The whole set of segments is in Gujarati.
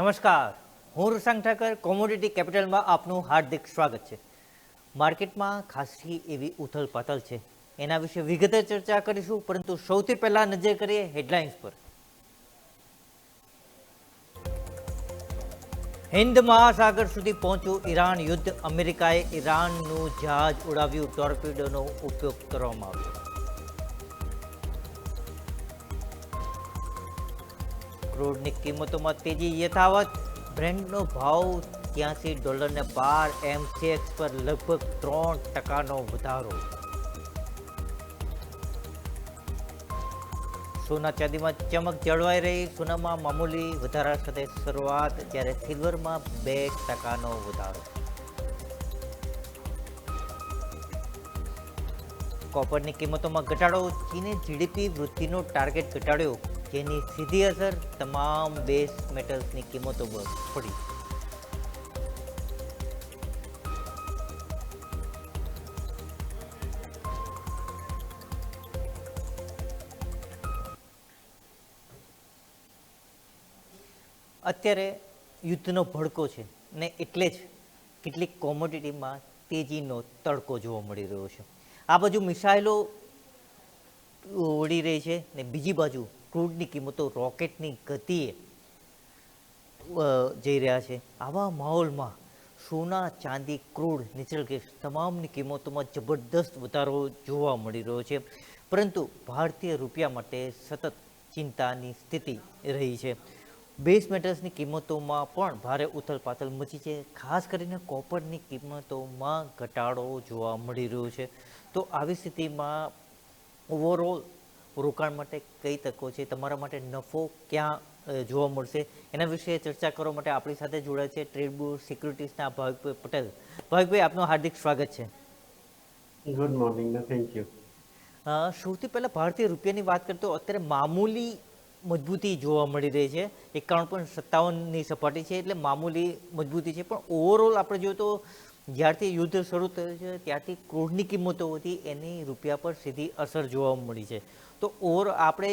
નમસ્કાર, હું રૂસાંગ ઠાકર. કોમોડિટી કેપિટલમાં આપનું હાર્દિક સ્વાગત છે. માર્કેટમાં ખાસી એવી ઉથલપાથલ છે, એના વિશે વિગતે ચર્ચા કરીશું, પરંતુ સૌથી પહેલા નજર કરીએ હેડલાઇન્સ પર. હિન્દ મહાસાગર સુધી પહોંચ્યું ઈરાન યુદ્ધ. અમેરિકાએ ઈરાનનું જહાજ ઉડાવ્યું, ટોર્પિડોનો ઉપયોગ કરવામાં આવ્યો. ક્રૂડની કિંમતોમાં તેજી યથાવત. બ્રેન્ડનો ભાવ $83 પાર. એમસીએક્સ પર લગભગ 3% વધારો. સોના ચાંદીમાં ચમક જળવાઈ રહી. સોનામાં મામૂલી વધારા સાથે શરૂઆત, જ્યારે સિલ્વરમાં 2% વધારો. કોપરની કિંમતોમાં ઘટાડો. ચીને જીડીપી વૃદ્ધિનો ટાર્ગેટ ઘટાડ્યો, જેની સીધી અસર તમામ બેઝ મેટલ્સની કિંમતો પર પડી. અત્યારે યુદ્ધનો ભડકો છે ને એટલે જ કેટલીક કોમોડિટીમાં તેજીનો તડકો જોવા મળી રહ્યો છે. આ બાજુ મિસાઇલો ઉડી રહી છે ને બીજી બાજુ ક્રૂડની કિંમતો રોકેટની ગતિએ જઈ રહ્યા છે. આવા માહોલમાં સોના, ચાંદી, ક્રૂડ, નેચરલ ગેસ તમામની કિંમતોમાં જબરદસ્ત વધારો જોવા મળી રહ્યો છે. પરંતુ ભારતીય રૂપિયા માટે સતત ચિંતાની સ્થિતિ રહી છે. બેઝ મેટલ્સની કિંમતોમાં પણ ભારે ઉથલપાથલ મચી છે. ખાસ કરીને કોપરની કિંમતોમાં ઘટાડો જોવા મળી રહ્યો છે. તો આવી સ્થિતિમાં ઓવરઓલ રોકાણ માટે કઈ તકો છે, તમારા માટે નફો ક્યાં જોવા મળશે, એના વિશે ચર્ચા કરવા માટે આપણી સાથે જોડાય છે ટ્રેડબુલ સિક્યુરિટીઝના ભાવિકભાઈ પટેલ. ભાવિકભાઈ, આપનું હાર્દિક સ્વાગત છે. Good morning. Thank you. સૌથી પહેલાં ભારતીય રૂપિયાની વાત કરતો અત્યારે મામૂલી મજબૂતી જોવા મળી રહી છે. 51.57ની સપાટી છે, એટલે મામૂલી મજબૂતી છે. પણ ઓવરઓલ આપણે જોઈએ તો જ્યારથી યુદ્ધ શરૂ થયું છે ત્યારથી ક્રૂડની કિંમતો હતી, એની રૂપિયા પર સીધી અસર જોવા મળી છે. તો આપણે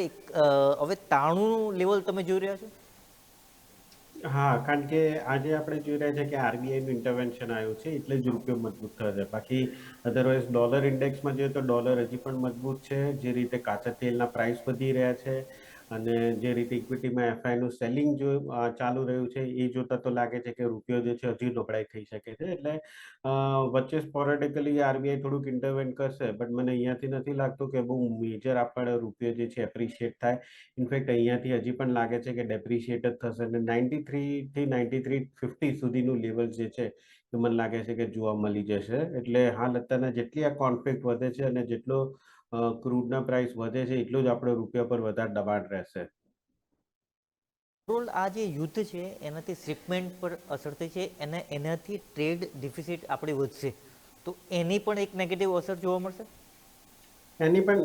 હવે 93 લેવલ તમે જોઈ રહ્યા છો? હા, કારણ કે આજે આપણે જોઈ રહ્યા છે કે આરબીઆઈનું ઇન્ટરવેન્શન આવ્યું છે એટલે જ રૂપિયો મજબૂત થયો છે. બાકી અધરવાઇઝ ડોલર ઇન્ડેક્સમાં જોઈએ તો ડોલર હજી પણ મજબૂત છે. જે રીતે કાચા તેલના પ્રાઇસ વધી રહ્યા છે અને જે રીતે ઇક્વિટીમાં એફઆઈનું સેલિંગ જો ચાલુ રહ્યું છે એ જોતા તો લાગે છે કે રૂપિયો જે છે હજી નબળાઈ થઈ શકે છે. એટલે વચ્ચે સ્પોરેટિકલી આરબીઆઈ થોડુંક ઇન્ટરવેન કરશે, બટ મને અહીંયાથી નથી લાગતું કે બહુ મેજર આપણે રૂપિયો જે છે એપ્રિશિએટ થાય. ઇનફેક્ટ અહીંયાથી હજી પણ લાગે છે કે ડેપ્રિશિએટ જ થશે અને 93 થી 93.50 સુધીનું લેવલ જે છે એ મને લાગે છે કે જોવા મળી જશે. એટલે હાલ અત્યારના જેટલી આ કોન્ફ્લિક્ટ વધે છે અને જેટલો ક્રૂડના પ્રાઇસ વધે છે એટલું જ આપણે રૂપિયા પર વધારે દબાણ રહેશે. ઓવરઓલ આ જે યુદ્ધ છે એનાથી શિપમેન્ટ પર અસર થઈ છે, એનાથી ટ્રેડ ડિફિસિટ આપણી વધશે, તો એની પણ એક નેગેટિવ અસર જોવા મળશે. એની પણ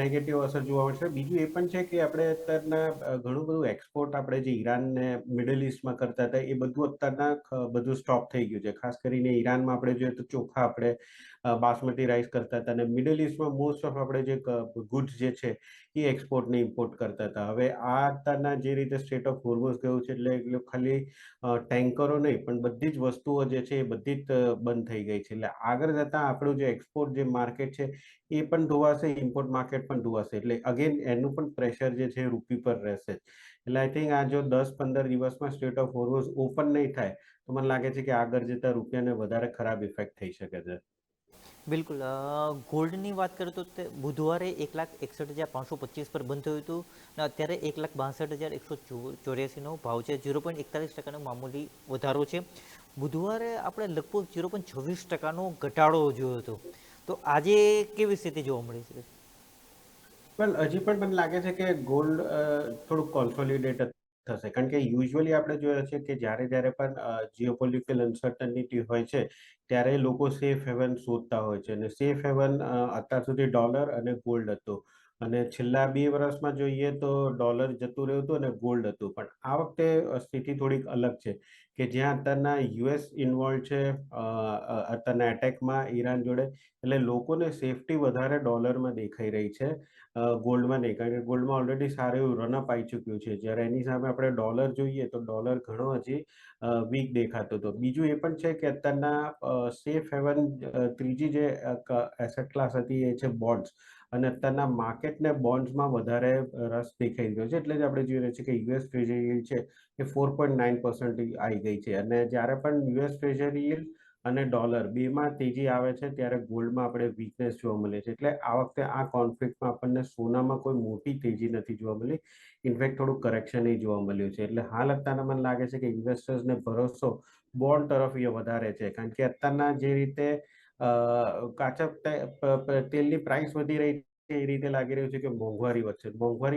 નેગેટિવ અસર જોવા મળશે. બીજું એ પણ છે કે આપણે અત્યારના ઘણું બધું એક્સપોર્ટ આપણે જે ઈરાન ને મિડલ ઇસ્ટમાં કરતા હતા એ બધું અત્યારના બધું સ્ટોપ થઈ ગયું છે. ખાસ કરીને ઈરાનમાં આપણે જોઈએ તો ચોખા આપણે બાસમતી રાઈસ કરતા હતા અને મિડલ ઇસ્ટમાં મોસ્ટ ઓફ આપણે જે ગુડ્સ જે છે એ એક્સપોર્ટ ને ઇમ્પોર્ટ કરતા હતા. હવે આ અત્યારના જે રીતે સ્ટેટ ઓફ હોર્મોઝ ગયું છે એટલે ખાલી ટેન્કરો નહીં પણ બધી જ વસ્તુઓ જે છે એ બધી જ બંધ થઈ ગઈ છે. એટલે આગળ જતાં આપણું જે એક્સપોર્ટ જે માર્કેટ છે એ પણ ધોવાશે, ઇમ્પોર્ટ માર્કેટ પણ ધોવાશે. એટલે અગેન એનું પણ પ્રેશર જે છે રૂપી પર રહેશે. એટલે આઈ થિંક આ જો 10-15 દિવસમાં સ્ટેટ ઓફ હોર્મોઝ ઓપન નહીં થાય તો મને લાગે છે કે આગળ જતા રૂપિયાને વધારે ખરાબ ઇફેક્ટ થઈ શકે છે. બિલકુલ. ગોલ્ડની વાત કરીએ તો બુધવારે 1,61,525 પર બંધ થયું હતું અને અત્યારે 1,62,184નો ભાવ છે. 0.41%નો મામૂલી વધારો છે. બુધવારે આપણે લગભગ 0.26%નો ઘટાડો જોયો હતો. તો આજે કેવી સ્થિતિ જોવા મળી છે? વેલ, હજી પણ મને લાગે છે કે ગોલ્ડ થોડુંક કોન્સોલિડેટ થશે, કારણ કે યુઝ્યુઅલી આપણે જોઈએ છે કે જ્યારે જ્યારે પણ જીઓપોલિટિકલ અનસર્ટનિટી હોય છે ત્યારે લોકો સેફ હેવન શોધતા હોય છે અને સેફ હેવન અત્યાર સુધી ડોલર અને ગોલ્ડ હતું. અને છેલ્લા 2 વર્ષમાં જોઈએ તો ડોલર જતું રહ્યું હતું અને ગોલ્ડ હતું, પણ આ વખતે સ્થિતિ થોડીક અલગ છે કે જ્યાં અત્યારના યુએસ ઇન્વોલ્વ છે અત્યારના એટેકમાં ઈરાન જોડે, એટલે લોકોને સેફટી વધારે ડોલરમાં દેખાઈ રહી છે, ગોલ્ડમાં નહીં, કારણ કે ગોલ્ડમાં ઓલરેડી સારું એવું રનઅપ આવી ચૂક્યું છે. જ્યારે એની સામે આપણે ડોલર જોઈએ તો ડોલર ઘણો હજી વીક દેખાતો હતો. બીજું એ પણ છે કે અત્યારના સેફ હેવન ત્રીજી જે એસેટ ક્લાસ હતી એ છે બોન્ડ્સ, અને અત્યારના માર્કેટને બોન્ડ્સમાં વધારે રસ દેખાઈ રહ્યો છે. એટલે જ આપણે જોઈ રહ્યા છીએ કે યુએસ ટ્રેઝરી yield છે એ 4.9% આવી ગઈ છે. અને જ્યારે પણ યુએસ ટ્રેઝરી yield અને ડોલર બેમાં તેજી આવે છે ત્યારે ગોલ્ડમાં આપણે વીકનેસ જોવા મળે છે. એટલે આ વખતે આ કોન્ફ્લિક્ટમાં આપણને સોનામાં કોઈ મોટી તેજી નથી જોવા મળી, ઇનફેક્ટ થોડું કરેક્શન એ જોવા મળ્યું છે. એટલે હાલ અત્યારના મને લાગે છે કે ઇન્વેસ્ટર્સને ભરોસો બોન્ડ તરફ એ વધારે છે, કારણ કે અત્યારના જે રીતે તેલની પ્રાઇસ વધી રહી છે એ રીતે લાગી રહ્યું છે કે મોંઘવારી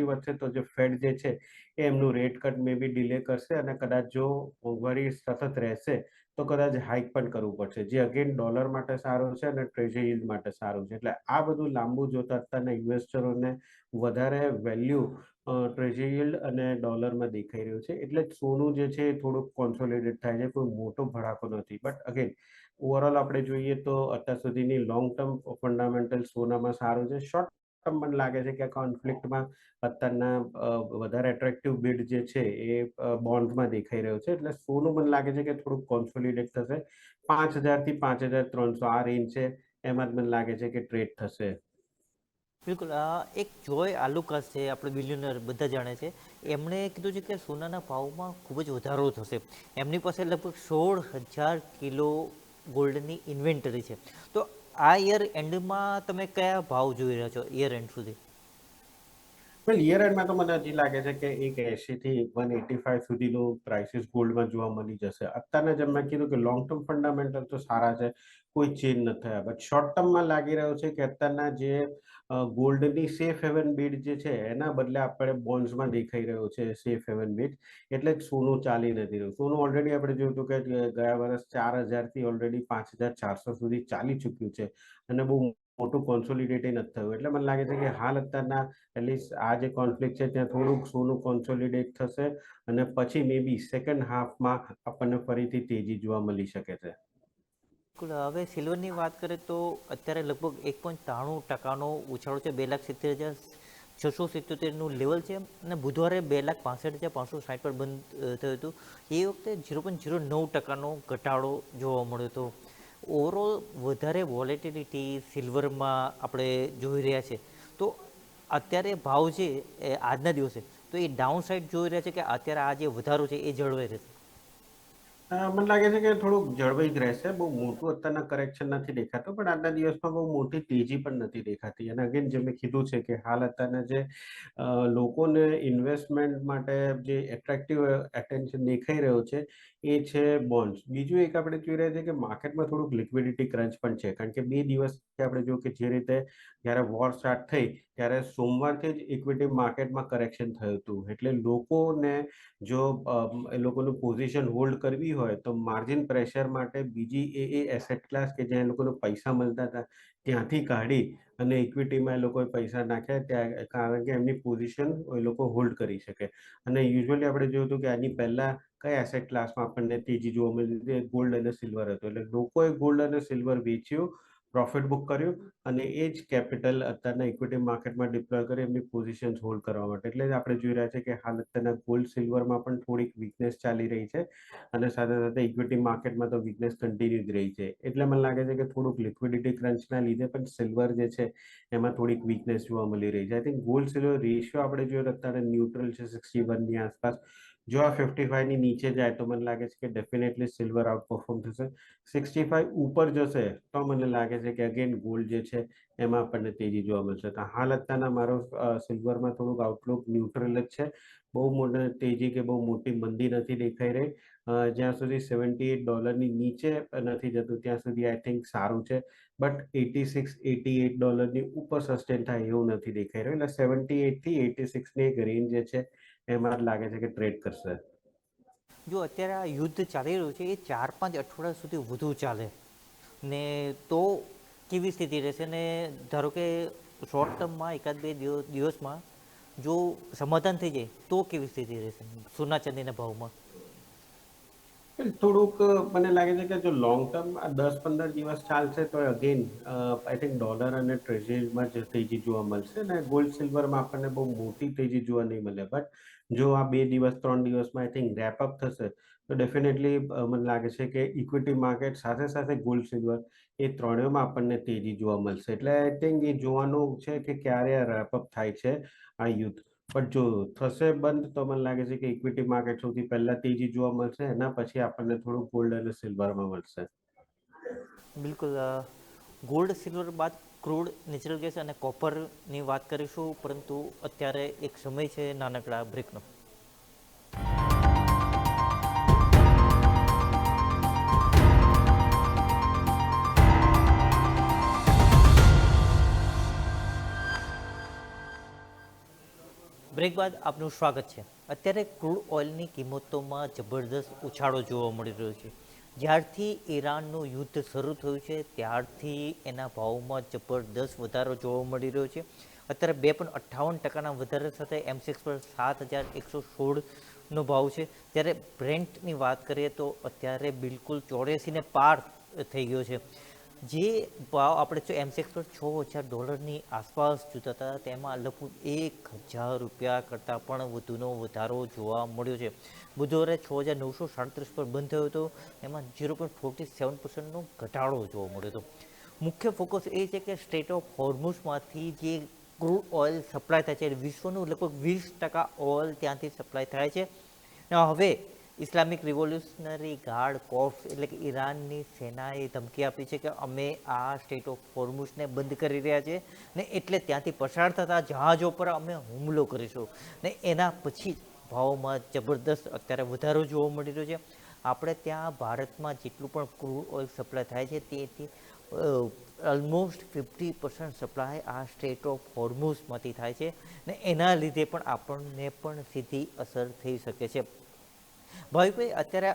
વધશે તો જે ફેડ જે છે એ એમનું રેટ કટ મે બી ડિલે કરશે, અને કદાચ જો મોંઘવારી સતત રહેશે તો કદાચ હાઇક પણ કરવું પડશે, જે અગેન ડોલર માટે સારું છે અને ટ્રેઝરી yield માટે સારું છે. એટલે આ બધું લાંબુ જોતા અત્યારના ઇન્વેસ્ટરોને વધારે વેલ્યુ ટ્રેઝરી yield અને ડોલરમાં દેખાઈ રહ્યું છે. એટલે જ સોનું જે છે એ થોડુંક કોન્સોલિડેટ થાય છે, કોઈ મોટો ભડાકો નથી. બટ અગેન ઓવરઓલ આપણે જોઈએ તો અત્યાર સુધીની લોંગ ટર્મ ફંડામેન્ટલ સોનામાં સારું છે. શોર્ટ ટર્મ મને લાગે છે કે આ કોન્ફ્લિક્ટમાં અત્યારના વધારે એટ્રેક્ટિવ બિડ જે છે એ બોન્ડમાં દેખાઈ રહ્યો છે. એટલે સોનું મને લાગે છે કે થોડુંક કોન્સોલિડેટ થશે, 5,000 થી 5,300 આ રેન્જ છે, એમાં જ મને લાગે છે કે ટ્રેડ થશે. બિલકુલ, આ એક જોય આલુકાસ છે, આપણે બિલિયનર બધા જાણે છે. એમણે કીધું છે કે સોનાના ભાવમાં ખૂબ જ વધારો થશે. એમની પાસે લગભગ 16,000 કિલો ગોલ્ડની ઇન્વેન્ટરી છે. તો આ યર એન્ડમાં તમે કયા ભાવ જોઈ રહ્યા છો યર એન્ડ સુધી? વેલ, યર એન્ડમાં તો મને હજી લાગે છે કે 180 થી 185 સુધીનું પ્રાઇસીસ ગોલ્ડમાં જોવા મળી જશે. અત્યારના જેમ મેં કીધું કે લોંગ ટર્મ ફંડામેન્ટલ તો સારા છે, કોઈ ચેન્જ નથી થયા, બટ શોર્ટ ટર્મમાં લાગી રહ્યો છે કે અત્યારના જે ગોલ્ડની સેફ હેવન બીડ જે છે એના બદલે આપણે બોન્ડ્સમાં દેખાઈ રહ્યો છે સેફ હેવન બીડ. એટલે જ સોનું ચાલી નથી રહ્યું. સોનું ઓલરેડી આપણે જોયું હતું કે ગયા વર્ષ 4,000 થી ઓલરેડી 5,400 સુધી ચાલી ચૂક્યું છે, અને બહુ મોટું કોન્સોલિડેટ નથી થયું. એટલે મને લાગે છે કે હાલ અત્યારના એટલીસ્ટ આ જે કોન્ફ્લિક્ટ છે ત્યાં થોડુંક સોનું કોન્સોલિડેટ થશે, અને પછી મે બી સેકન્ડ હાફમાં આપણને ફરીથી તેજી જોવા મળી શકે છે. બિલકુલ, હવે સિલ્વરની વાત કરીએ તો અત્યારે લગભગ 1.93%નો ઉછાળો છે, 2,70,677નું લેવલ છે. અને બુધવારે 2,65,560 પર બંધ થયું હતું. એ વખતે 0.09%નો ઘટાડો જોવા મળ્યો હતો. ઓવરઓલ વધારે વોલેટિલિટી સિલ્વરમાં આપણે જોઈ રહ્યા છે. તો અત્યારે ભાવ છે આજના દિવસે, તો એ ડાઉન સાઇડ જોઈ રહ્યા છે કે અત્યારે આ જે વધારો છે એ જળવાઈ રહેશે? મને લાગે છે કે થોડુંક જળવાઈ જ રહેશે. બહુ મોટું અત્યારના કરેક્શન નથી દેખાતું, પણ આજના દિવસમાં બહુ મોટી તેજી પણ નથી દેખાતી. અને અગેન જે મેં કીધું છે કે હાલ અત્યારના જે લોકોને ઇન્વેસ્ટમેન્ટ માટે જે એટ્રેક્ટિવ એટેન્શન દેખાઈ રહ્યો છે એ છે બોન્ડ્સ. બીજું એક આપણે જોઈ રહ્યા છે કે માર્કેટમાં થોડુંક લિક્વિડિટી ક્રંચ પણ છે, કારણ કે 2 દિવસ આપણે જો કે જે રીતે જ્યારે વોર સ્ટાર્ટ થઈ ત્યારે સોમવારથી જ ઇક્વિટી માર્કેટમાં કરેક્શન થયું હતું. એટલે લોકોને જો એ લોકોનું પોઝિશન હોલ્ડ કરવી હોય તો માર્જિન પ્રેશર માટે બીજી એસેટ ક્લાસ કે જ્યાં એ લોકોને પૈસા મળતા હતા ત્યાંથી કાઢી અને ઇક્વિટીમાં એ લોકોએ પૈસા નાખ્યા, ત્યાં કારણ કે એમની પોઝિશન એ લોકો હોલ્ડ કરી શકે. અને યુઝ્યુઅલી આપણે જોયું હતું કે આની પહેલા કયા એસેટ ક્લાસમાં આપણને તેજી જોવા મળી હતી? ગોલ્ડ અને સિલ્વર હતો. એટલે લોકોએ ગોલ્ડ અને સિલ્વર વેચ્યું, પ્રોફિટ બુક કર્યું, અને એ જ કેપિટલ અત્યારના ઇક્વિટી માર્કેટમાં ડિપ્લોય કરી એમની પોઝિશન હોલ્ડ કરવા માટે. એટલે જ આપણે જોઈ રહ્યા છે કે હાલ અત્યારના ગોલ્ડ સિલ્વરમાં પણ થોડીક વીકનેસ ચાલી રહી છે, અને સાથે સાથે ઇક્વિટી માર્કેટમાં તો વીકનેસ કન્ટિન્યુ જ રહી છે. એટલે મને લાગે છે કે થોડુંક લિક્વિડિટી ક્રંચના લીધે પણ સિલ્વર જે છે એમાં થોડીક વીકનેસ જોવા મળી રહી છે. I think gold silver ratio આપણે જોઈએ તો અત્યારે ન્યુટ્રલ છે 61ની આસપાસ. જો આ 55ની નીચે જાય તો મને લાગે છે કે ડેફિનેટલી સિલ્વર આઉટ પરફોર્મ થશે. 65 ઉપર જશે તો મને લાગે છે કે અગેન ગોલ્ડ જે છે એમાં આપણને તેજી જોવા મળશે. તો હાલ અત્યારના મારો સિલ્વરમાં થોડુંક આઉટલુક ન્યુટ્રલ જ છે. બહુ મોટી તેજી કે બહુ મોટી મંદી નથી દેખાઈ રહી. જ્યાં સુધી $78ની નીચે નથી જતું ત્યાં સુધી આઈ થિંક સારું છે. બટ 86-88 ઉપર સસ્ટેન થાય એવું નથી દેખાઈ રહ્યું. એટલે 78 થી 86ની એક રેન્જ જે છે એમાં જ લાગે છે કે ટ્રેડ કરશે. જો અત્યારે આ યુદ્ધ ચાલી રહ્યું છે એ 4-5 અઠવાડિયા સુધી વધુ ચાલે ને તો કેવી સ્થિતિ રહેશે? ને ધારો કે શોર્ટ ટર્મમાં એકાદ બે દિવસમાં જો સમાધાન થઈ જાય તો કેવી સ્થિતિ રહેશે સોના ચાંદીના ભાવમાં? થોડુંક મને લાગે છે કે જો લોંગ ટર્મ આ 10-15 દિવસ ચાલશે તો અગેન આઈ થિંક ડોલર અને ટ્રેઝરીમાં જ તેજી જોવા મળશે ને ગોલ્ડ સિલ્વરમાં આપણને બહુ મોટી તેજી જોવા નહીં મળે. બટ જો આ 2 દિવસ 3 દિવસમાં આઈ થિંક રેપઅપ થશે તો ડેફિનેટલી મને લાગે છે કે ઇક્વિટી માર્કેટ સાથે સાથે ગોલ્ડ સિલ્વર એ ત્રણેયમાં આપણને તેજી જોવા મળશે. એટલે આઈ થિંક એ જોવાનું છે કે ક્યારે આ રેપઅપ થાય છે આ યુદ્ધ. બટ જો થશે બંધ તો મને લાગે છે કે ઇક્વિટી માર્કેટ સૌથી પહેલા તેજી જોવા મળશે, એના પછી આપણને થોડું ગોલ્ડ અને સિલ્વરમાં મળશે. બિલકુલ. ગોલ્ડ સિલ્વર બાદ ક્રૂડ નેચરલ ગેસ અને કોપરની વાત કરીશું, પરંતુ અત્યારે એક સમય છે નાનકડા બ્રેકનો. બ્રેક બાદ આપનું સ્વાગત છે. અત્યારે ક્રૂડ ઓઇલની કિંમતોમાં જબરદસ્ત ઉછાળો જોવા મળી રહ્યો છે. જ્યારથી ઈરાનનું યુદ્ધ શરૂ થયું છે ત્યારથી એના ભાવમાં જબરદસ્ત વધારો જોવા મળી રહ્યો છે. અત્યારે 2.58% વધારા સાથે M6 પર 7,116નો ભાવ છે. જ્યારે બ્રેન્ટની વાત કરીએ તો અત્યારે બિલકુલ 84 ને પાર થઈ ગયો છે. જે ભાવ આપણે જો M6 પર $6,000 આસપાસ જોતા હતા તેમાં લગભગ ₹1,000 કરતાં પણ વધુનો વધારો જોવા મળ્યો છે. બુધવારે 6,937 પર બંધ થયો હતો, એમાં 0.47%નો ઘટાડો જોવા મળ્યો હતો. મુખ્ય ફોકસ એ છે કે સ્ટ્રેટ ઓફ હોર્મુઝમાંથી જે ક્રૂડ ઓઇલ સપ્લાય થાય છે, વિશ્વનું લગભગ 20% ઓઇલ ત્યાંથી સપ્લાય થાય છે. હવે ઇસ્લામિક રિવોલ્યુશનરી ગાર્ડ કોર્પ્સ એટલે કે ઈરાનની સેનાએ ધમકી આપી છે કે અમે આ સ્ટેટ ઓફ હોર્મુઝને બંધ કરી રહ્યા છે ને એટલે ત્યાંથી પસાર થતા જહાજો પર અમે હુમલો કરીશું ને એના પછી ભાવમાં જબરદસ્ત અત્યારે વધારો જોવા મળી રહ્યો છે. આપણે ત્યાં ભારતમાં જેટલું પણ ક્રૂડ ઓઇલ સપ્લાય થાય છે તેથી ઓલમોસ્ટ 50% સપ્લાય આ સ્ટેટ ઓફ હોર્મુઝમાંથી થાય છે ને એના લીધે પણ આપણને પણ સીધી અસર થઈ શકે છે. ભાવિકભાઈ, અત્યારે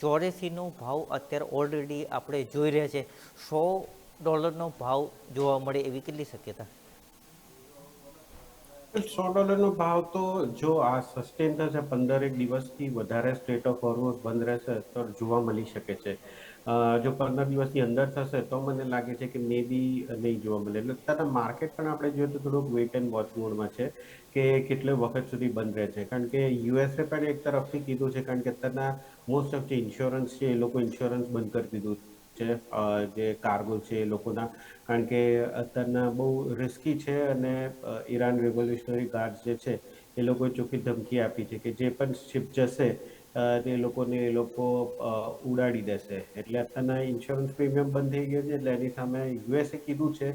84નો ભાવ અત્યારે ઓલરેડી આપણે જોઈ રહ્યા છે. $100નો ભાવ જોવા મળે એવી કેટલી શક્યતા? $100નો ભાવ તો જો આ સસ્ટેન થશે 15 દિવસથી વધારે સ્ટેટ ઓફ હોર્મોઝ બંધ રહેશે તો જોવા મળી શકે છે. જો 15 દિવસની અંદર થશે તો મને લાગે છે કે મે બી નહીં જોવા મળે. એટલે અત્યારના માર્કેટ પણ આપણે જોઈએ તો થોડુંક વેઇટ એન્ડ વોચ મોડમાં છે કે કેટલો વખત સુધી બંધ રહે છે. કારણ કે યુએસએ પણ એક તરફથી કીધું છે, કારણ કે અત્યારના મોસ્ટ ઓફ જે ઇન્સ્યોરન્સ છે એ લોકો ઇન્સ્યોરન્સ બંધ કરી દીધું છે જે કાર્ગો છે એ લોકોના, કારણ કે અત્યારના બહુ રિસ્કી છે અને ઈરાન રિવોલ્યુશનરી ગાર્ડ્સ જે છે એ લોકોએ ચોખ્ખી ધમકી આપી છે કે જે પણ શિપ જશે તે લોકોને એ લોકો ઉડાડી દેશે. એટલે અત્યારના ઇન્સ્યોરન્સ પ્રીમિયમ બંધ થઈ ગયો છે. એટલે એની સામે યુએસએ કીધું છે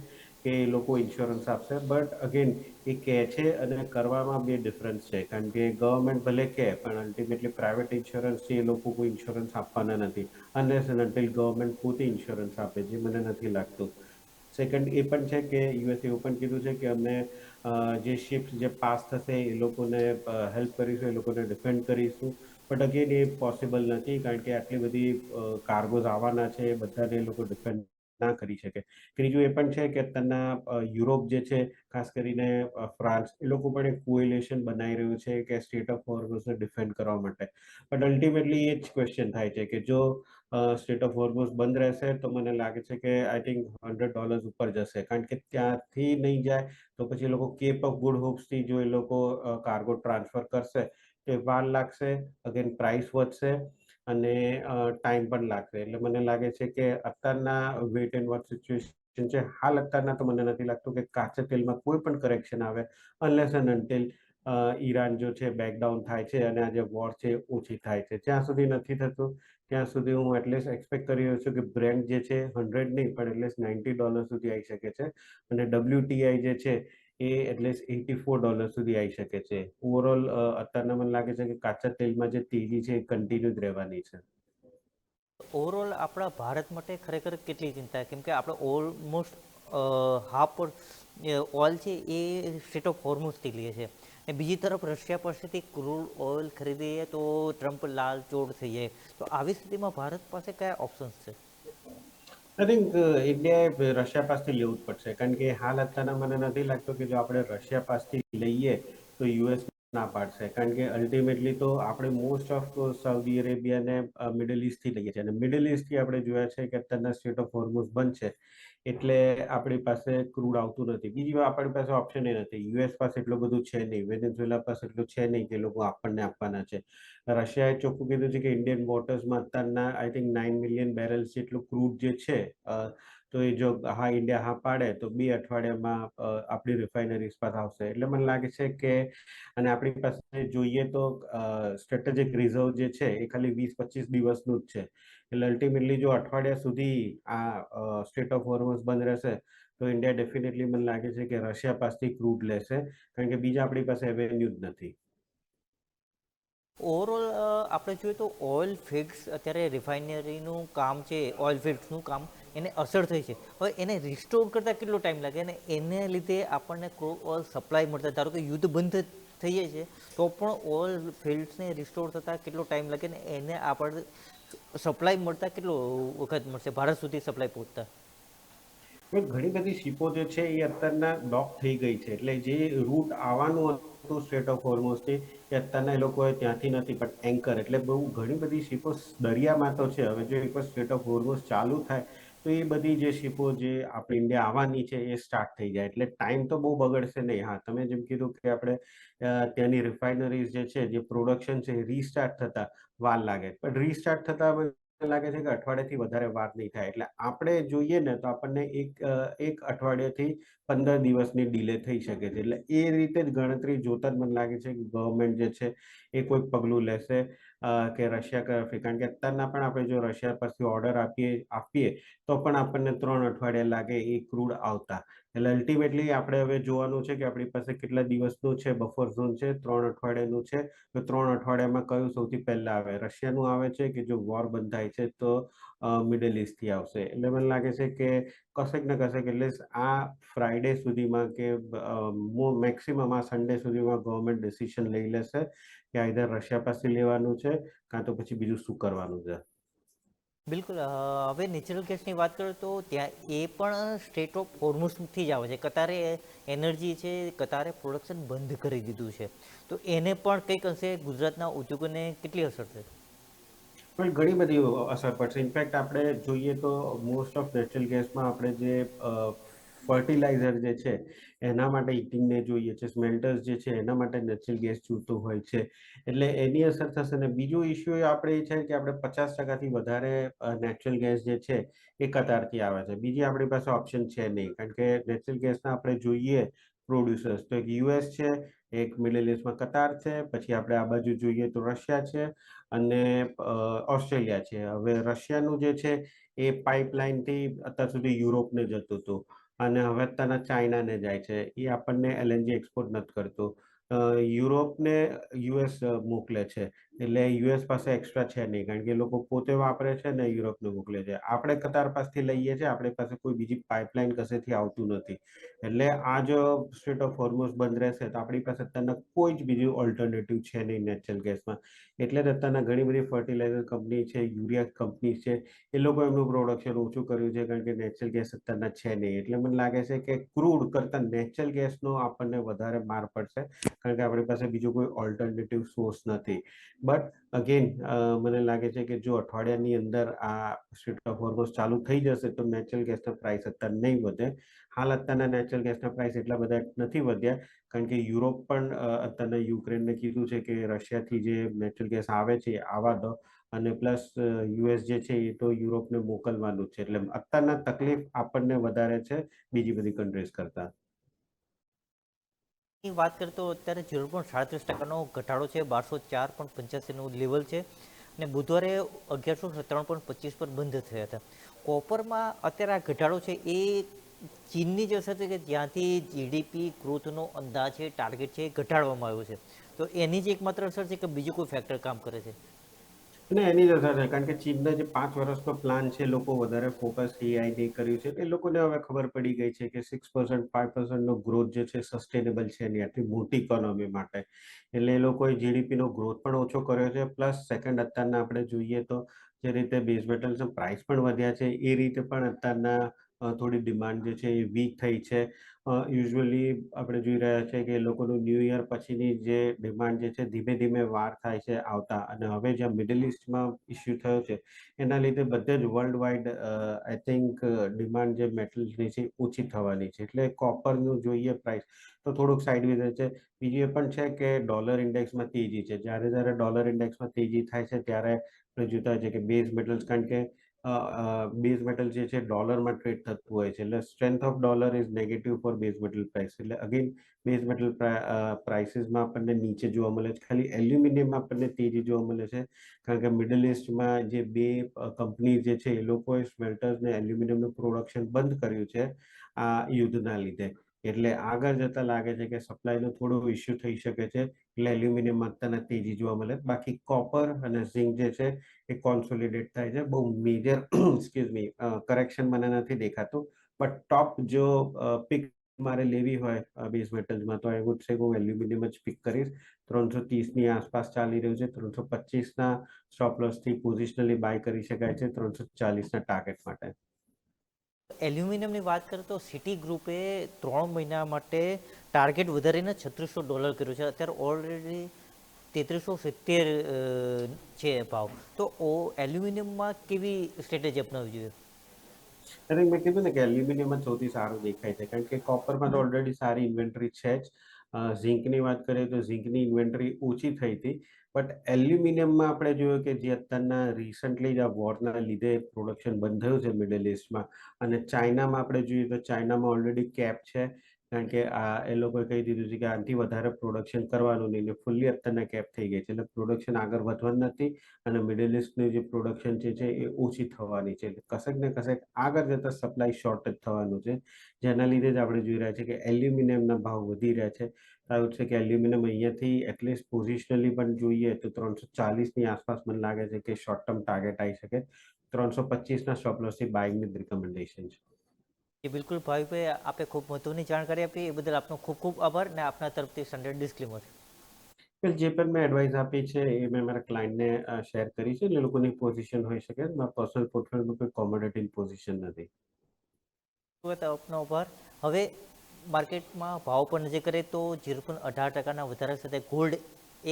કે એ લોકો ઇન્સ્યોરન્સ આપશે. બટ અગેન એ કહે છે અને કરવામાં બે ડિફરન્સ છે, કારણ કે ગવર્મેન્ટ ભલે કહે પણ અલ્ટિમેટલી પ્રાઇવેટ ઇન્સ્યોરન્સ છે એ લોકો કોઈ ઇન્સ્યોરન્સ આપવાના નથી અનલેસ એન્ડ અન્ટિલ ગવર્મેન્ટ પોતે ઇન્સ્યોરન્સ આપે, જે મને નથી લાગતું. સેકન્ડ એ પણ છે કે યુએસએ એવું પણ કીધું છે કે અમે જે શિપ્સ જે પાસ થશે એ લોકોને હેલ્પ કરીશું, એ લોકોને ડિફેન્ડ કરીશું. બટ અગેન એ પોસિબલ નથી, કારણ કે આટલી બધી કાર્ગોઝ આવવાના છે એ બધાને એ લોકો ડિફેન્ડ ના કરી શકે. ત્રીજું એ પણ છે કે અત્યારના યુરોપ જે છે, ખાસ કરીને ફ્રાન્સ, એ લોકો પણ એક કોએલિશન બનાવી રહ્યું છે કે સ્ટેટ ઓફ હોર્મુઝને ડિફેન્ડ કરવા માટે. બટ અલ્ટિમેટલી એ જ ક્વેશ્ચન થાય છે કે જો સ્ટેટ ઓફ હોર્મુઝ બંધ રહેશે તો મને લાગે છે કે આઈ થિંક $100 ઉપર જશે, કારણ કે ત્યાંથી નહીં જાય તો પછી એ લોકો કેપ ઓફ ગુડ હોપ્સથી જો એ લોકો કાર્ગો ટ્રાન્સફર કરશે તો એ વાર લાગશે, અગેન પ્રાઇસ વધશે અને ટાઈમ પણ લાગશે. એટલે મને લાગે છે કે અત્યારના વેટ એન્ડ વોચ સિચ્યુએશન છે. હાલ અત્યારના તો મને નથી લાગતું કે કાચા તેલમાં કોઈ પણ કરેક્શન આવે અનલેસ એન્ડ અન્ટિલ ઈરાન જો છે બેકડાઉન થાય છે અને આ જે વોર છે ઓછી થાય છે. જ્યાં સુધી નથી થતું ત્યાં સુધી હું એટલીસ્ટ એક્સપેક્ટ કરી રહ્યો છું કે બ્રેન્ટ જે છે 100 નહીં પણ એટલીસ્ટ $90 સુધી આવી શકે છે અને WTI જે છે એ એટલીસ્ટ $84 સુધી આવી શકે છે. ઓવરઓલ અત્યારના મને લાગે છે કે કાચા તેલમાં જે તેજી છે એ કન્ટિન્યુ જ રહેવાની છે. ઓવરઓલ આપણા ભારત માટે ખરેખર કેટલી ચિંતા, કેમ કે આપણે ઓલમોસ્ટ હાફ ઓઇલ છે એ સ્ટેટ ઓફ હોર્મુઝથી લઈએ છે અને બીજી તરફ રશિયા પાસેથી ક્રૂડ ઓઇલ ખરીદીએ તો ટ્રમ્પ લાલ ચોળ થઈ જાય. તો આવી સ્થિતિમાં ભારત પાસે કયા ઓપ્શન્સ છે? આઈ થિંક ઇન્ડિયાએ રશિયા પાસથી લેવું જ પડશે, કારણ કે હાલ અત્યારના મને નથી લાગતું કે જો આપણે રશિયા પાસથી લઈએ તો યુએસ ના પાડશે, કારણ કે અલ્ટિમેટલી તો આપણે મોસ્ટ ઓફ સાઉદી અરેબિયા ને મિડલ ઈસ્ટથી લઈએ છીએ, અને મિડલ ઈસ્ટથી આપણે જોયા છે કે અત્યારના સ્ટેટ ઓફ હોર્મુઝ બંધ છે, એટલે આપણી પાસે ક્રૂડ આવતું નથી. બીજી વાર આપણી પાસે ઓપ્શન એ નથી, યુએસ પાસે એટલું બધું છે નહીં, વેનેઝુએલા પાસે એટલું છે નહીં કે લોકો આપણને આપવાના છે. રશિયાએ ચોખ્ખું કીધું છે કે ઇન્ડિયન વોટર્સમાં અત્યારના આઈ થિંક 9 મિલિયન બેરલ્સ જેટલું ક્રૂડ જે છે, તો એ જો હા ઇન્ડિયા હા પાડે તો 2 અઠવાડિયામાં આપણી રિફાઇનરીઝ પર આવશે. એટલે મને લાગે છે કે, અને આપણી પાસે જોઈએ તો સ્ટ્રેટેજિક રિઝર્વ જે છે એ ખાલી 20-25 દિવસનું જ છે. એટલે અલ્ટિમેટલી જો અઠવાડિયા સુધી આ સ્ટેટ ઓફ હોર્મઝ બંધ રહેશે તો ઇન્ડિયા ડેફિનેટલી મને લાગે છે કે રશિયા પાસેથી ક્રૂડ લેશે, કારણ કે બીજા આપણી પાસે એવેન્યુ જ નથી. ઓવરઓલ આપણે જોઈએ તો ઓઇલ ફિલ્ડ્સ અત્યારે રિફાઇનરીનું કામ છે, ઓઇલ ફિલ્ડ્સનું કામ એને અસર થઈ છે. હવે એને રિસ્ટોર કરતાં કેટલો ટાઈમ લાગે, અને એને લીધે આપણને ઓઇલ સપ્લાય મળતા, ધારો કે યુદ્ધ બંધ થઈ જાય છે તો પણ ઓઇલ ફિલ્ડ્સને રિસ્ટોર થતાં કેટલો ટાઈમ લાગે, ને એને આપણે સપ્લાય મળતા કેટલો વખત મળશે ભારત સુધી સપ્લાય પહોંચતા? ઘણી બધી શિપો જે છે એ અત્યારના ડોક થઈ ગઈ છે, એટલે જે રૂટ આવવાનું હતું સ્ટ્રેટ ઓફ હોર્મોઝથી એ અત્યારના એ લોકોએ ત્યાંથી નથી, પણ એન્કર એટલે બહુ ઘણી બધી શિપો દરિયામાં તો છે. હવે જો એકવાર સ્ટ્રેટ ઓફ હોર્મોઝ ચાલુ થાય તો એ બધી જે શિપો જે આપણે ઇન્ડિયા આવવાની છે એ સ્ટાર્ટ થઈ જાય, એટલે ટાઈમ તો બહુ બગડશે નહીં. હા, તમે જેમ કીધું કે આપણે ત્યાંની રિફાઇનરીઝ જે છે, જે પ્રોડક્શન છે એ રીસ્ટાર્ટ થતા વાર લાગે, પણ રીસ્ટાર્ટ થતા લાગે છે કે અઠવાડિયાથી વધારે વાર નહીં થાય. એટલે આપણે જોઈએ ને તો આપણને એક અઠવાડિયાથી 15 દિવસની ડીલે થઈ શકે છે. એટલે એ રીતે જ ગણતરી જોતા જ મને લાગે છે કે ગવર્મેન્ટ જે છે એ કોઈક પગલું લેશે કે રશિયા તરફથી, કારણ કે અત્યારના પણ આપણે જો રશિયા પરથી ઓર્ડર આપીએ તો પણ આપણને 3 અઠવાડિયા લાગે એ ક્રૂડ આવતા. એટલે અલ્ટિમેટલી આપણે હવે જોવાનું છે કે આપણી પાસે કેટલા દિવસનું છે બફર ઝોન છે, 3 અઠવાડિયાનું છે, તો 3 અઠવાડિયામાં કયું સૌથી પહેલા આવે, રશિયાનું આવે છે કે જો વોર બંધ થાય છે તો મિડલ ઈસ્ટથી આવશે. એટલે મને લાગે છે કે કશેક ને કશેક એટલે આ ફ્રાઈડે સુધીમાં કે મેક્સિમમ આ સન્ડે સુધીમાં ગવર્મેન્ટ ડિસિશન લઈ લેશે કે આઈધર રશિયા પાસે લેવાનું છે કાં તો પછી બીજું શું કરવાનું છે. બિલકુલ. હવે નેચરલ ગેસની વાત કરીએ તો ત્યાં એ પણ સ્ટેટ ઓફ હોર્મુઝથી જ આવે છે. કતારે એનર્જી છે, કતારે પ્રોડક્શન બંધ કરી દીધું છે, તો એને પણ કંઈક અંશે ગુજરાતના ઉદ્યોગોને કેટલી અસર થશે? પણ ઘણી બધી અસર પડશે. ઇનફેક્ટ આપણે જોઈએ તો મોસ્ટ ઓફ નેચરલ ગેસમાં આપણે જે ફર્ટિલાઇઝર જે છે એના માટે હીટિંગને જોઈએ છે, સ્મેલ્ટર્સ જે છે એના માટે નેચરલ ગેસ જોઈતો હોય છે, એટલે એની અસર થશે. ને બીજું ઇસ્યુ આપણે એ છે કે આપણે 50%થી વધારે નેચરલ ગેસ જે છે એ કતારથી આવે છે. બીજી આપણી પાસે ઓપ્શન છે નહીં, કારણ કે નેચરલ ગેસના આપણે જોઈએ પ્રોડ્યુસર્સ તો એક યુએસ છે, એક મિડલ ઇસ્ટમાં કતાર છે, પછી આપણે આ બાજુ જોઈએ તો રશિયા છે અને ઓસ્ટ્રેલિયા છે. હવે રશિયાનું જે છે એ પાઇપલાઇનથી અત્યાર સુધી યુરોપને જતું હતું, અને હવે અત્યારના ચાઇનાને જાય છે. એ આપણને એલએનજી એક્સપોર્ટ નથી કરતું. યુરોપને યુએસ મોકલે છે, એટલે યુએસ પાસે એક્સ્ટ્રા છે નહીં, કારણ કે એ લોકો પોતે વાપરે છે ને યુરોપને મોકલે છે. આપણે કતાર પાસથી લઈએ છીએ, આપણી પાસે કોઈ બીજી પાઇપલાઇન કશેથી આવતું નથી. એટલે આ જો સ્ટ્રેટ ઓફ હોર્મુઝ બંધ રહેશે તો આપણી પાસે અત્યારના કોઈ જ બીજું ઓલ્ટરનેટિવ છે નહીં નેચરલ ગેસમાં. એટલે જ અત્યારના ઘણી બધી ફર્ટિલાઇઝર કંપની છે, યુરિયા કંપની છે, એ લોકો એમનું પ્રોડક્શન ઓછું કર્યું છે, કારણ કે નેચરલ ગેસ અત્યારના છે નહીં. એટલે મને લાગે છે કે ક્રૂડ કરતાં નેચરલ ગેસનો આપણને વધારે માર પડશે, કારણ કે આપણી પાસે બીજો કોઈ ઓલ્ટરનેટિવ સોર્સ નથી. બટ અગેન મને લાગે છે કે જો અઠવાડિયાની અંદર આ સ્ટ્રેટ ઓફ હોર્મુઝ ચાલુ થઈ જશે તો નેચરલ ગેસના પ્રાઇસ અત્યારે નહીં વધે. હાલ અત્યારના નેચરલ ગેસના પ્રાઇસ એટલા બધા નથી વધ્યા, કારણ કે યુરોપ પણ અત્યારના યુક્રેનને કીધું છે કે રશિયાથી જે નેચરલ ગેસ આવે છે આવવા દો, અને પ્લસ યુએસ જે છે એ તો યુરોપને મોકલવાનું છે. એટલે અત્યારના તકલીફ આપણને વધારે છે બીજી બધી કન્ટ્રીઝ કરતા. ની વાત કરીએ તો અત્યારે 0.37% ઘટાડો છે, 1204.85નું લેવલ છે, અને બુધવારે 1197.25 પર બંધ થયા હતા. કોપરમાં અત્યારે આ ઘટાડો છે એ ચીનની જ અસર છે કે જ્યાંથી જીડીપી ગ્રોથનો અંદાજ છે, ટાર્ગેટ છે એ ઘટાડવામાં આવ્યો છે, તો એની જ એકમાત્ર અસર છે કે બીજું કોઈ ફેક્ટર કામ કરે છે? અને એની જ અસર છે, કારણ કે ચીનના જે 5 વર્ષનો પ્લાન છે, લોકો વધારે ફોકસ એઆઈ કર્યું છે, એ લોકોને હવે ખબર પડી ગઈ છે કે 6% 5%નો ગ્રોથ જે છે સસ્ટેનેબલ છે નહીં આટલી મોટી ઇકોનોમી માટે. એટલે એ લોકોએ જીડીપીનો ગ્રોથ પણ ઓછો કર્યો છે. પ્લસ સેકન્ડ અત્યારના આપણે જોઈએ તો જે રીતે બેઝ મેટલ્સના પ્રાઇસ પણ વધ્યા છે એ રીતે પણ અત્યારના થોડી ડિમાન્ડ જે છે એ વીક થઈ છે. યુઝ્યુઅલી આપણે જોઈ રહ્યા છે કે લોકોનું ન્યૂ યર પછીની જે ડિમાન્ડ જે છે ધીમે ધીમે વાર થાય છે આવતા, અને હવે જ્યાં મિડલ ઇસ્ટમાં ઇસ્યુ થયો છે એના લીધે બધે જ world wide I think demand જે મેટલ્સની છે ઓછી થવાની છે. એટલે કોપરનું જોઈએ પ્રાઇસ તો થોડુંક સાઇડવેઝ છે. બીજું એ પણ છે કે ડોલર ઇન્ડેક્સમાં તેજી છે. જ્યારે જ્યારે ડોલર ઇન્ડેક્સમાં તેજી થાય છે ત્યારે આપણે જોતા હોય છે કે બેઝ મેટલ્સ, કારણ કે બેઝ મેટલ જે છે ડોલરમાં ટ્રેડ થતું હોય છે, એટલે strength of dollar is negative for base metal price. એટલે અગેન બેઝ મેટલ પ્રાઇસીસમાં આપણને નીચે જોવા મળે છે. ખાલી એલ્યુમિનિયમમાં આપણને તેજી જોવા મળે છે, કારણ કે મિડલ ઇસ્ટમાં જે બે કંપની જે છે એ લોકોએ સ્મેલ્ટર્સને એલ્યુમિનિયમનું પ્રોડક્શન બંધ કર્યું છે આ યુદ્ધના લીધે. એટલે આગળ જતા લાગે છે કે સપ્લાયનો થોડો ઇસ્યુ થઈ શકે છે, એટલે એલ્યુમિનિયમ અત્યારના તેજી જોવા મળે. બાકી કોપર અને ઝિંક જે છે એ કોન્સોલિડેટ થાય છે. બહુ મેજર એક્સક્યુઝ મી કરેક્શન મને નથી દેખાતું, બટ ટોપ જો પિક મારે લેવી હોય બેઝ મેટલ્સમાં તો આઈ વુડ સે હું એલ્યુમિનિયમ જ પિક કરીશ. 330ની આસપાસ ચાલી રહ્યું છે. 325ના સ્ટોપ લોસથી પોઝિશનલી બાય કરી શકાય છે 340ના ટાર્ગેટ માટે. એલ્યુમિનિયમની વાત કરીએ તો સિટી ગ્રુપે 3 મહિના માટે ટાર્ગેટ વધારીને $3600 કર્યું છે. અત્યારે ઓલરેડી 3370 છે ભાવ. તો એલ્યુમિનિયમમાં કેવી સ્ટ્રેટેજી અપનાવવી જોઈએ? અને મેં કીધું ને કે એલ્યુમિનિયમ જ સૌથી સારું દેખાય છે, કારણ કે કોપરમાં તો ઓલરેડી સારી ઇન્વેન્ટરી છે જ. ઝિંકની વાત કરીએ તો ઝિંકની ઇન્વેન્ટરી ઓછી થઈ હતી, બટ એલ્યુમિનિયમમાં આપણે જોયું કે જે અત્યારના રિસન્ટલી જ આ વોરના લીધે પ્રોડક્શન બંધ થયું છે મિડલ ઇસ્ટમાં, અને ચાઇનામાં આપણે જોઈએ તો ચાઇનામાં ઓલરેડી કેપ છે, કારણ કે એ લોકોએ કહી દીધું છે કે આનાથી વધારે પ્રોડક્શન કરવાનું નહીં, એટલે ફૂલ્લી અત્યારના કેપ થઈ ગઈ છે. એટલે પ્રોડક્શન આગળ વધવાનું નથી, અને મિડલ ઇસ્ટની જે પ્રોડક્શન છે એ ઓછી થવાની છે. એટલે કશેક ને કશેક આગળ જતા સપ્લાય શોર્ટેજ થવાનું છે, જેના લીધે જ આપણે જોઈ રહ્યા છે કે એલ્યુમિનિયમના ભાવ વધી રહ્યા છે. આવ્યું છે કે એલ્યુમિનિયમ અહીંયાથી એટલીસ્ટ પોઝિશનલી પણ જોઈએ તો 340ની આસપાસ મને લાગે છે કે શોર્ટ ટર્મ ટાર્ગેટ આવી શકે. 325ના સ્ટોપ લોસથી બાઇંગની રિકમેન્ડેશન છે. એ બિલકુલ ભાવિકભાઈ, આપે ખૂબ મહત્વની જાણકારી આપી, એ બદલ આપનો ખૂબ ખૂબ આભાર, ને આપના તરફથી સ્ટાન્ડર્ડ ડિસ્ક્લેમર. જે પણ મેં એડવાઇસ આપી છે એ મેં મારા ક્લાયન્ટને શેર કરી છે, એટલે એ લોકોની પોઝિશન હોઈ શકે. મારા પર્સનલ પોર્ટફોલિયોમાં કોઈ કોમોડિટી પોઝિશન નથી. આપનો આભાર. હવે માર્કેટમાં ભાવ પર નજર કરીએ તો 0.18%ના વધારા સાથે ગોલ્ડ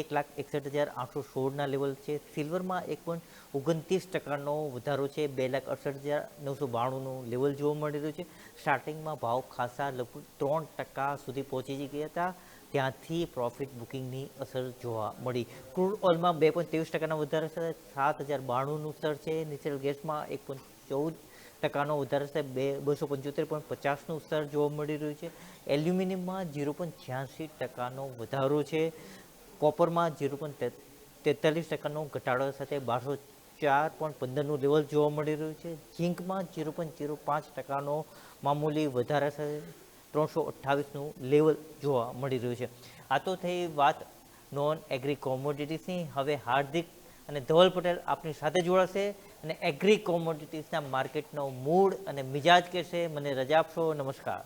1,61,816ના લેવલ છે. સિલ્વરમાં 1.29%નો વધારો છે, 2,68,992નું લેવલ જોવા મળી રહ્યું છે. સ્ટાર્ટિંગમાં ભાવ ખાસા લગભગ 3% સુધી પહોંચી ગયા હતા, ત્યાંથી પ્રોફિટ બુકિંગની અસર જોવા મળી. ક્રૂડ ઓઇલમાં 2.23%ના વધારા સાથે 7,092નું સ્તર છે. નેચરલ ગેસમાં 1.14%નો વધારો સાથે 275.50નું સ્તર જોવા મળી રહ્યું છે. એલ્યુમિનિયમમાં 0.86%નો વધારો છે. કોપરમાં 0.43%નો ઘટાડો સાથે 1204.15નું લેવલ જોવા મળી રહ્યું છે. ઝિંકમાં 0.05%નો મામૂલી વધારા સાથે 328નું લેવલ જોવા મળી રહ્યું છે. આ તો થઈ વાત નોન એગ્રી કોમોડિટીસની. હવે હાર્દિક અને ધવલ પટેલ આપની સાથે જોડાશે અને એગ્રી કોમોડિટીસના માર્કેટનો મૂડ અને મિજાજ કહેશે. મને રજા આપશો. નમસ્કાર.